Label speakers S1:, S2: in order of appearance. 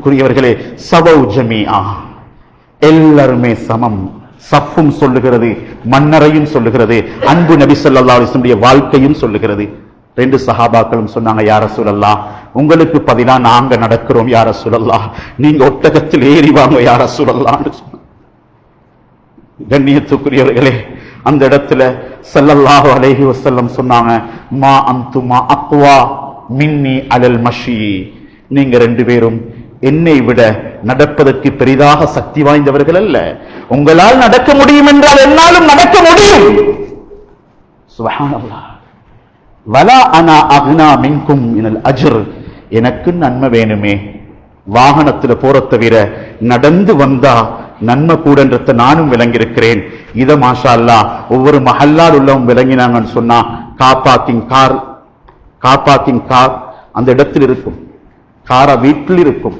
S1: குறியவர்களே, சவௌ ஜமீஆ, எல்லாருமே சமம். சஃப்பும் சொல்லுகிறது, மன்னரையும் சொல்லுகிறது, அன்பு நபி ஸல்லல்லாஹு அலைஹி வஸல்லம் வாழ்க்கையும் சொல்லுகிறது. ரெண்டு சஹாபாக்களும் சொன்னாங்க, யா ரசூலல்லாஹ், உங்களுக்கு பதிலா நாங்க நடக்கிறோம் யா ரசூலல்லாஹ், நீங்க ஒட்டகத்தில் ஏறி வாங்க யா ரசூலல்லாஹ். கண்ணியத்துக்குரியவர்களே, அந்த இடத்துல ஸல்லல்லாஹு அலைஹி வஸல்லம் சொன்னாங்க, மா அன்துமா அக்வா மின்னி அலல் மஷி, நீங்க ரெண்டு பேரும் என்னை விட நடப்பதற்கு பெரிதாக சக்தி வாய்ந்தவர்கள் அல்ல. உங்களால் நடக்க முடியும் என்றால் என்னாலும் நடக்க முடியும். சுப்ஹானல்லாஹ். வலா அனா அக்னா மின்கும் மினல் அஜ்ர், எனக்கு நன்மை வேணுமே, வாகனத்துல போற தவிர நடந்து வந்தா நன்மை கூடன்றத நானும் விளங்கியிருக்கிறேன். இத மாஷா அல்லாஹ் ஒவ்வொரு மஹல்லால் உள்ளவங்க விளங்கினாங்கன்னு சொன்னா, கார் அந்த இடத்தில் இருக்கும், காரா வீட்டில் இருக்கும்.